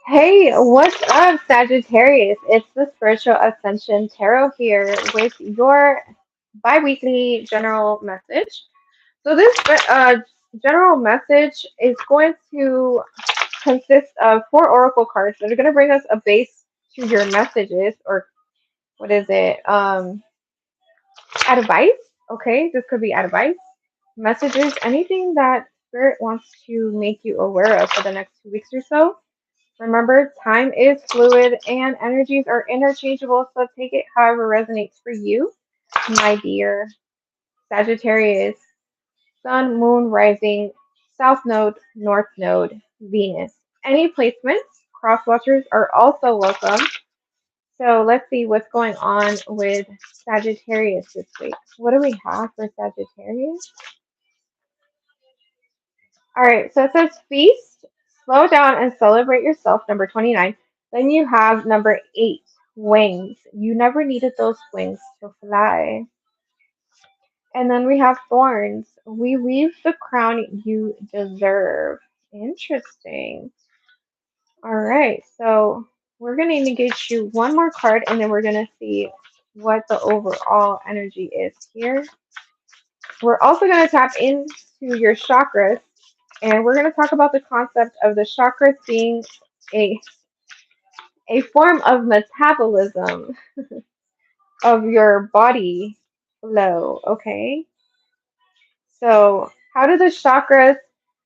Hey, what's up, Sagittarius? It's the Spiritual Ascension Tarot here with your bi-weekly general message. So this general message is going to consist of four oracle cards that are going to bring us a base to your messages, or what is it? Advice. Okay, this could be advice, messages, anything that Spirit wants to make you aware of for the next 2 weeks or so. Remember, time is fluid and energies are interchangeable, so take it however resonates for you, my dear Sagittarius. Sun, Moon, Rising, South Node, North Node, Venus. Any placements, cross watchers are also welcome. So let's see what's going on with Sagittarius this week. What do we have for Sagittarius? All right, so it says feast, slow down and celebrate yourself, number 29. Then you have number 8, wings. You never needed those wings to fly. And then we have thorns. We weave the crown you deserve. Interesting. All right, so we're going to engage you one more card and then we're going to see what the overall energy is here. We're also going to tap into your chakras and we're going to talk about the concept of the chakras being a a form of metabolism of your body flow. Okay, so how do the chakras?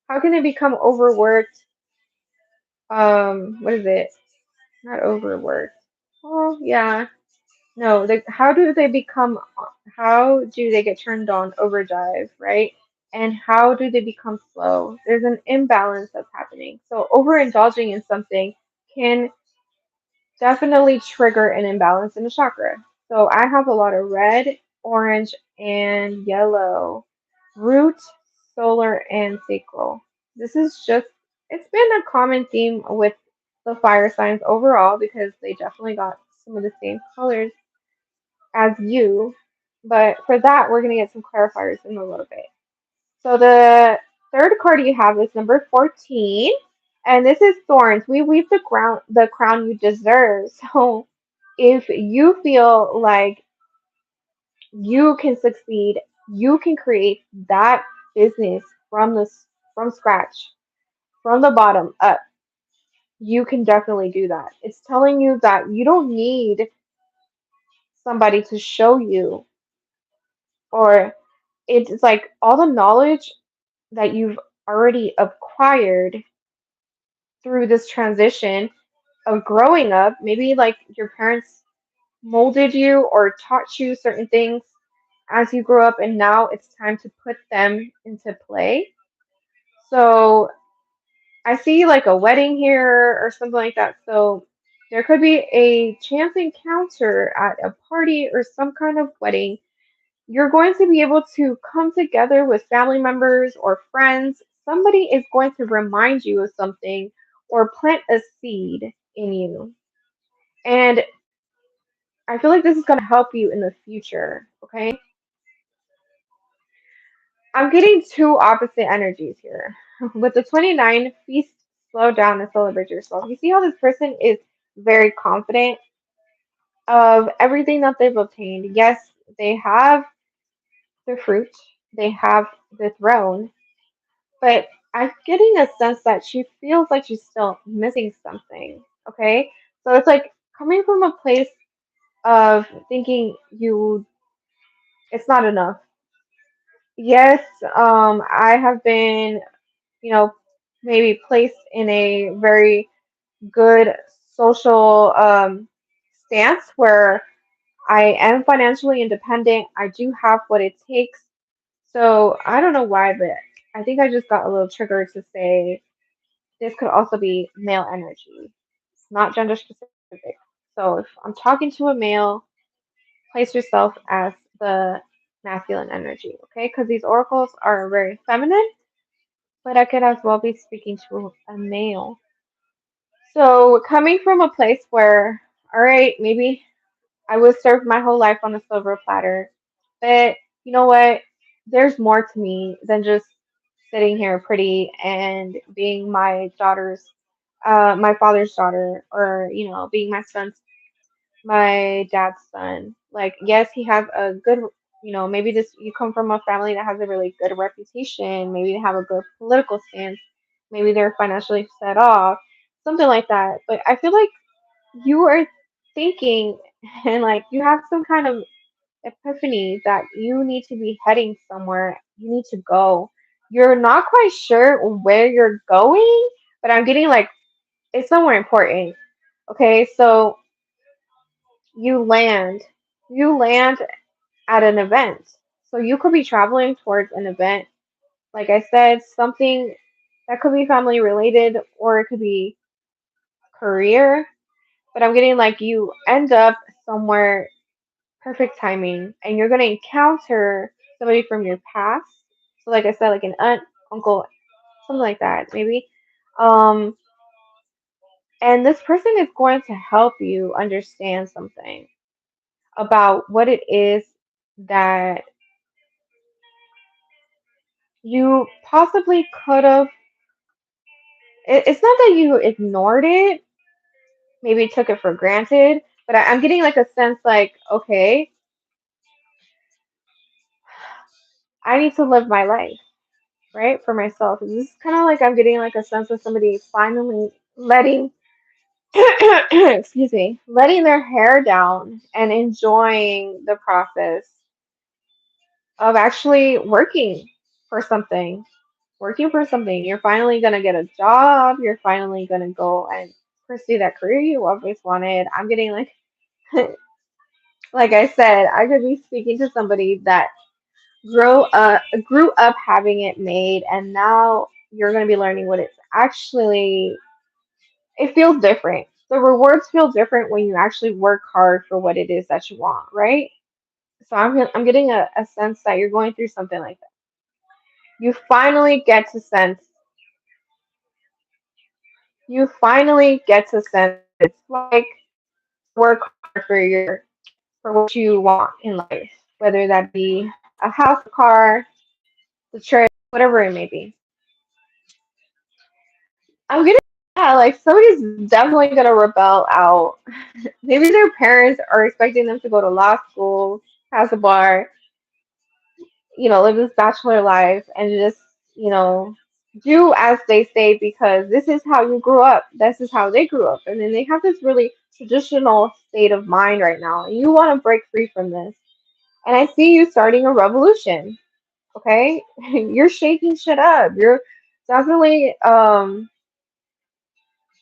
How can they become overworked? What is it? Not overworked. Oh, yeah. No, how do they become, how do they get turned on overdrive, right? And how do they become slow? There's an imbalance that's happening. So overindulging in something can definitely trigger an imbalance in the chakra. So I have a lot of red, orange, and yellow, root, solar, and sacral. This is just, it's been a common theme with the fire signs overall because they definitely got some of the same colors as you. But for that, we're going to get some clarifiers in a little bit. So the third card you have is number 14, and this is thorns. We weave the crown you deserve. So if you feel like you can succeed, you can create that business from scratch, from the bottom up. You can definitely do that. It's telling you that you don't need somebody to show you, or it's like all the knowledge that you've already acquired through this transition of growing up. Maybe like your parents molded you or taught you certain things as you grow up, and now it's time to put them into play. So I see like a wedding here or something like that. So there could be a chance encounter at a party or some kind of wedding. You're going to be able to come together with family members or friends. Somebody is going to remind you of something or plant a seed in you. And I feel like this is going to help you in the future. Okay. I'm getting two opposite energies here. With the 29, feast, slow down, and celebrate yourself. You see how this person is very confident of everything that they've obtained. Yes, they have the fruit, they have the throne, but I'm getting a sense that she feels like she's still missing something. Okay, so it's like coming from a place of thinking it's not enough. Yes, I have been, you know, maybe placed in a very good social stance where I am financially independent. I do have what it takes. So I don't know why, but I think I just got a little triggered to say this could also be male energy. It's not gender specific. So if I'm talking to a male, place yourself as the masculine energy, okay? Because these oracles are very feminine, but I could as well be speaking to a male. So coming from a place where, all right, maybe I was served my whole life on a silver platter, but you know what? There's more to me than just sitting here pretty and being my daughter's my father's daughter, or being my dad's son. Like, yes, he has a good, maybe this you come from a family that has a really good reputation, maybe they have a good political stance, maybe they're financially set off, something like that. But I feel like you are thinking and like you have some kind of epiphany that you need to be heading somewhere. You need to go. You're not quite sure where you're going, but I'm getting like it's somewhere important. Okay, so you land. You land at an event. So you could be traveling towards an event. Like I said, something that could be family related or it could be career. But I'm getting like you end up somewhere, perfect timing, and you're going to encounter somebody from your past. So like I said, like an aunt, uncle, something like that, maybe. Um, and this person is going to help you understand something about what it is that you possibly could have. It's not that you ignored it, maybe took it for granted, but I'm getting like a sense like, okay, I need to live my life, right, for myself. This is kind of like I'm getting like a sense of somebody finally letting, excuse me, letting their hair down and enjoying the process of actually for something, working for something. You're finally gonna get a job. You're finally gonna go and pursue that career you always wanted. I'm getting like, like I said, I could be speaking to somebody that grew up having it made, and now you're gonna be learning what it's actually. It feels different. The rewards feel different when you actually work hard for what it is that you want, right? So I'm getting a sense that you're going through something like that. You finally get to sense you finally get to sense what it's like to work hard for what you want in life, whether that be a house, a car, the trip, whatever it may be. I'm gonna yeah, like somebody's definitely gonna rebel out. Maybe their parents are expecting them to go to law school, pass a bar, live this bachelor life and just, you know, do as they say because this is how you grew up. This is how they grew up. And then they have this really traditional state of mind right now. And you want to break free from this. And I see you starting a revolution. Okay? You're shaking shit up. You're definitely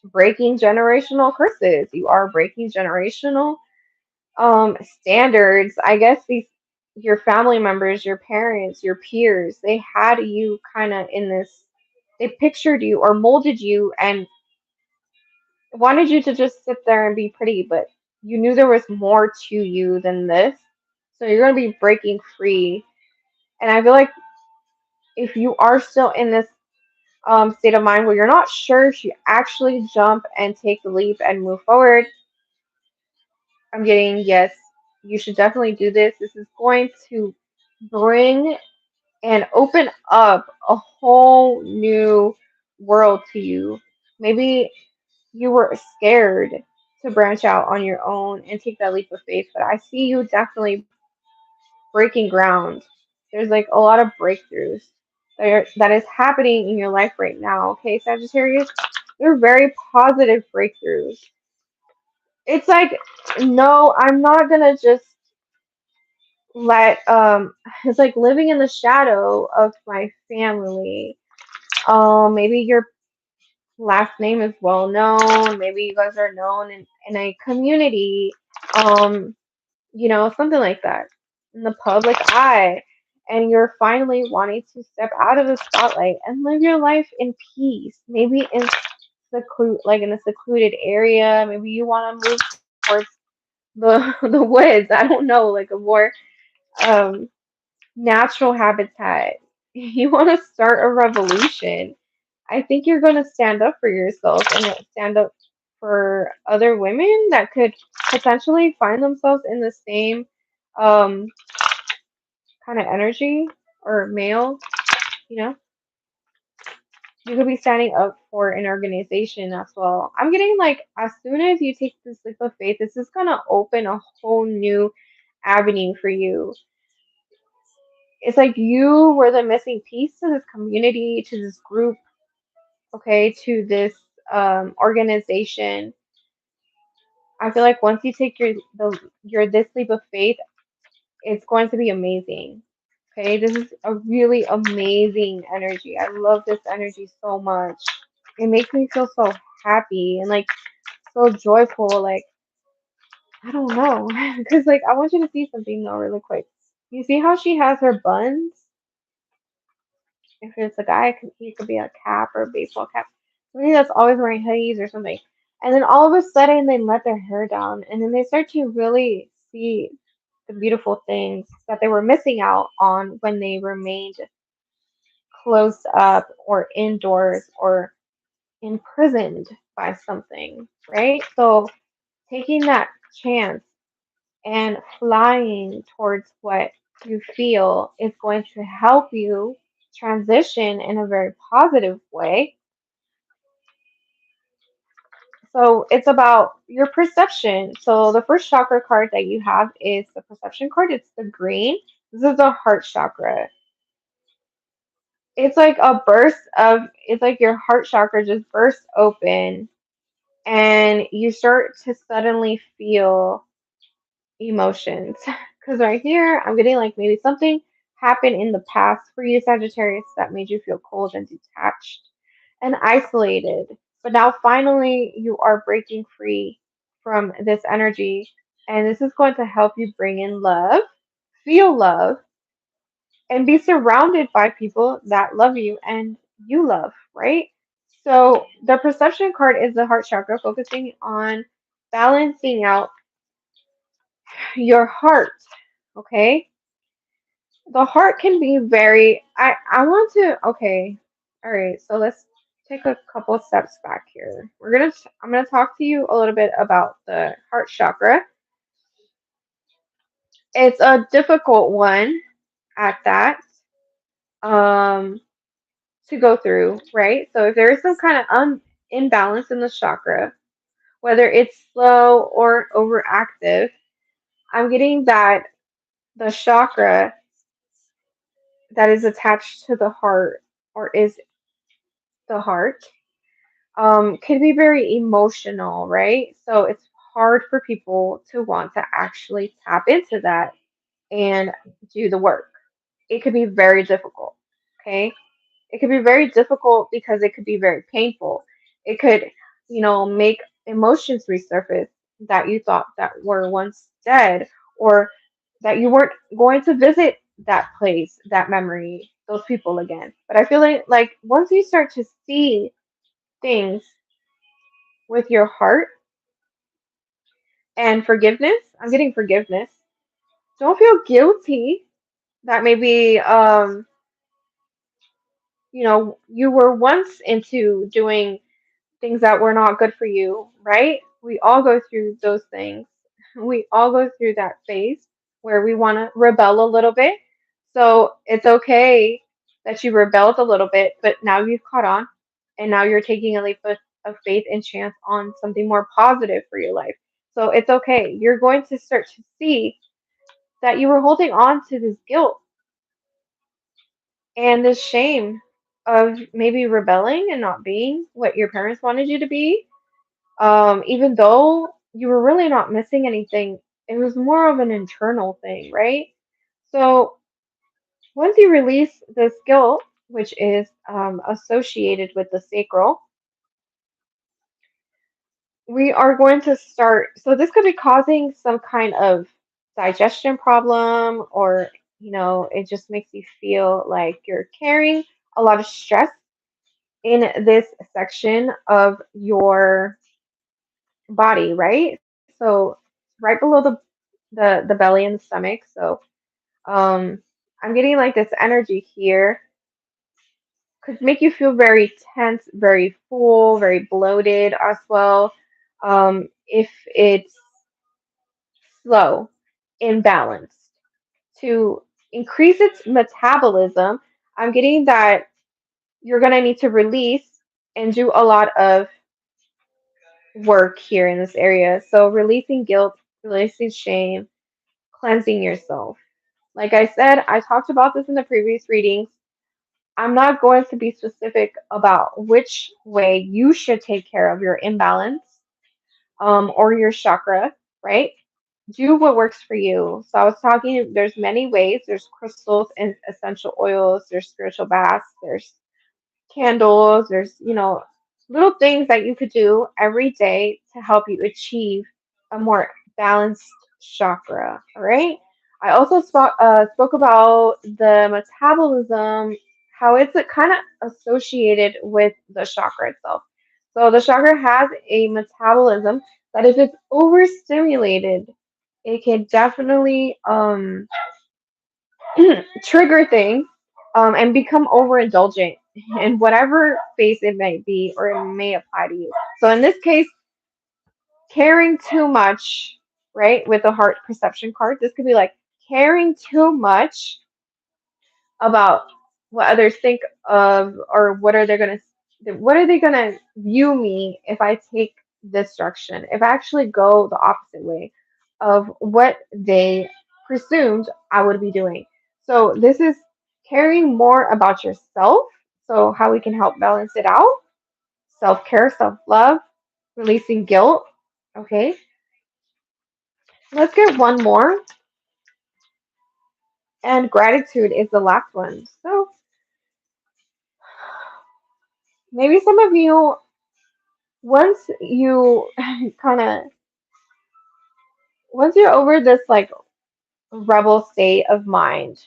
breaking generational curses. You are breaking generational standards. I guess these your family members, your parents, your peers, they had you kind of in this, they pictured you or molded you and wanted you to just sit there and be pretty, but you knew there was more to you than this. So you're going to be breaking free. And I feel like if you are still in this state of mind where you're not sure if you actually jump and take the leap and move forward, I'm getting yes, you should definitely do this. This is going to bring and open up a whole new world to you. Maybe you were scared to branch out on your own and take that leap of faith, but I see you definitely breaking ground. There's like a lot of breakthroughs that is happening in your life right now. Okay, Sagittarius, they're very positive breakthroughs. It's like, no, I'm not gonna just let it's like living in the shadow of my family. Maybe your last name is well known, maybe you guys are known in a community, um, something like that, in the public eye, and you're finally wanting to step out of the spotlight and live your life in peace. Maybe in a secluded area. Maybe you want to move towards the the woods. I don't know, like a more um natural habitat. You want to start a revolution. I think you're going to stand up for yourself and stand up for other women that could potentially find themselves in the same um, kind of energy or male, you know? You could be standing up for an organization as well. I'm getting like, as soon as you take this leap of faith, this is gonna open a whole new avenue for you. It's like you were the missing piece to this community, to this group, okay, to this organization. I feel like once you take your this leap of faith, it's going to be amazing. Okay, this is a really amazing energy. I love this energy so much. It makes me feel so happy and like so joyful. Like, I don't know. Because, like, I want you to see something though, really quick. You see how she has her buns? If it's a guy, he could be a cap or a baseball cap. Somebody that's always wearing hoodies or something. And then all of a sudden, they let their hair down. And then they start to really see the beautiful things that they were missing out on when they remained closed up or indoors or imprisoned by something, right? So taking that chance and flying towards what you feel is going to help you transition in a very positive way. So it's about your perception. So the first chakra card that you have is the perception card. It's the green. This is the heart chakra. It's like a burst of, it's like your heart chakra just bursts open and you start to suddenly feel emotions. Because right here, I'm getting like maybe something happened in the past for you, Sagittarius, that made you feel cold and detached and isolated. But now finally, you are breaking free from this energy. And this is going to help you bring in love, feel love, and be surrounded by people that love you and you love, right? So the perception card is the heart chakra, focusing on balancing out your heart. Okay, the heart can be very, I want to, okay, all right, so let's take a couple steps back here. I'm gonna talk to you a little bit about the heart chakra. It's a difficult one at that, um to go through, right? So if there is some kind of imbalance in the chakra, whether it's slow or overactive, I'm getting that the chakra that is attached to the heart, or is the heart, can be very emotional, right? So it's hard for people to want to actually tap into that and do the work. It could be very difficult. Okay. It could be very difficult because it could be very painful. It could, make emotions resurface that you thought that were once dead, or that you weren't going to visit that place, that memory, those people again. But I feel like once you start to see things with your heart and forgiveness, I'm getting forgiveness. Don't feel guilty that maybe you were once into doing things that were not good for you, right? We all go through those things. We all go through that phase where we want to rebel a little bit. So it's okay that you rebelled a little bit, but now you've caught on and now you're taking a leap of faith and chance on something more positive for your life. So it's okay. You're going to start to see that you were holding on to this guilt and this shame of maybe rebelling and not being what your parents wanted you to be, even though you were really not missing anything, it was more of an internal thing, right? So once you release this guilt, which is associated with the sacral, we are going to start. So this could be causing some kind of digestion problem, or it just makes you feel like you're carrying a lot of stress in this section of your body, right? So right below the belly and the stomach. So um I'm getting like this energy here could make you feel very tense, very full, very bloated as well. If it's slow, imbalanced, to increase its metabolism, I'm getting that you're going to need to release and do a lot of work here in this area. So, releasing guilt, releasing shame, cleansing yourself. Like I said, I talked about this in the previous readings. I'm not going to be specific about which way you should take care of your imbalance or your chakra, right? Do what works for you. So I was talking, there's many ways. There's crystals and essential oils, there's spiritual baths, there's candles, there's, little things that you could do every day to help you achieve a more balanced chakra. All right. I also spoke about the metabolism, how it's kind of associated with the chakra itself. So the chakra has a metabolism that if it's overstimulated, it can definitely trigger things and become overindulgent in whatever phase it might be or it may apply to you. So in this case, caring too much, right, with the heart perception card, this could be like caring too much about what others think of or what are they gonna view me if I take this direction, if I actually go the opposite way of what they presumed I would be doing. So this is caring more about yourself. So how we can help balance it out: self-care, self-love, releasing guilt. Okay, let's get one more, and gratitude is the last one. So maybe some of you, once you kind of once you're over this like rebel state of mind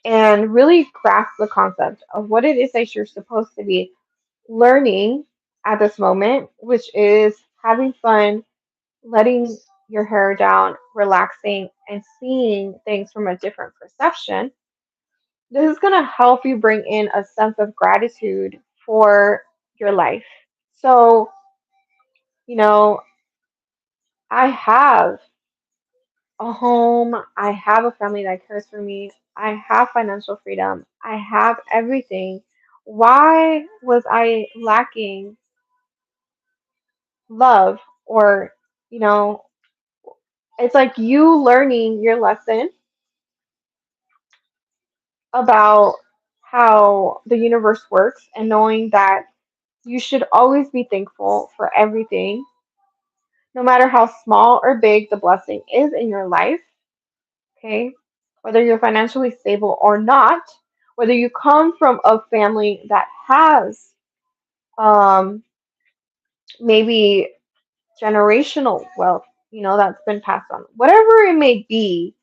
and really grasp the concept of what it is that you're supposed to be learning at this moment, which is having fun, letting your hair down, relaxing, and seeing things from a different perception, this is going to help you bring in a sense of gratitude for your life. So, you know, I have a home, I have a family that cares for me, I have financial freedom, I have everything. Why was I lacking love? Or, you know, it's like you learning your lesson about how the universe works and knowing that you should always be thankful for everything, no matter how small or big the blessing is in your life. Okay, whether you're financially stable or not, whether you come from a family that has um, maybe generational wealth, that's been passed on, whatever it may be,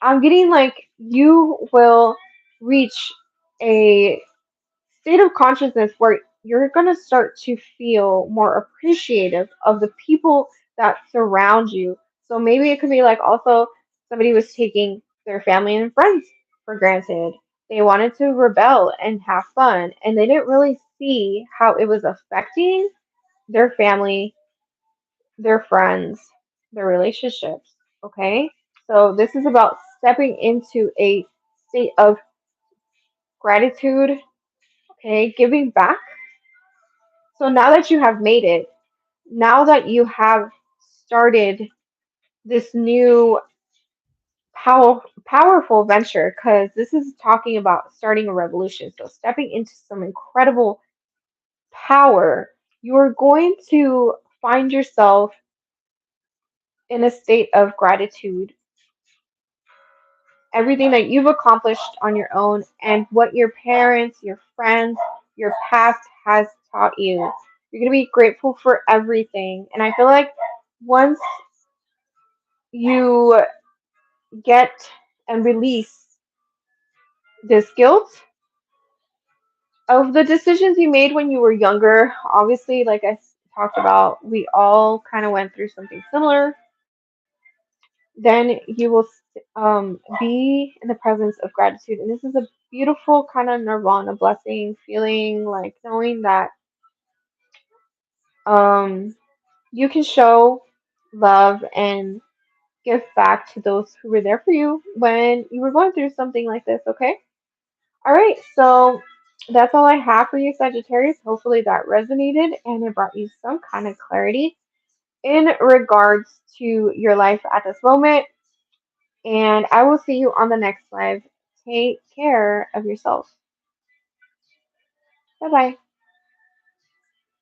I'm getting like you will reach a state of consciousness where you're going to start to feel more appreciative of the people that surround you. So maybe it could be like also somebody was taking their family and friends for granted. They wanted to rebel and have fun, and they didn't really see how it was affecting their family, their friends, their relationships. Okay? So this is about stepping into a state of gratitude, okay, giving back. So now that you have made it, now that you have started this new powerful venture, because this is talking about starting a revolution, so stepping into some incredible power, you're going to find yourself in a state of gratitude. Everything that you've accomplished on your own and what your parents, your friends, your past has taught you. You're going to be grateful for everything. And I feel like once you get and release this guilt of the decisions you made when you were younger, obviously, like talked about, we all kind of went through something similar. Then you will be in the presence of gratitude. And this is a beautiful kind of nirvana blessing feeling, like knowing that um, you can show love and give back to those who were there for you when you were going through something like this, okay? All right, so That's all I have for you, Sagittarius. Hopefully that resonated and it brought you some kind of clarity in regards to your life at this moment. And I will see you on the next live. Take care of yourself. Bye bye.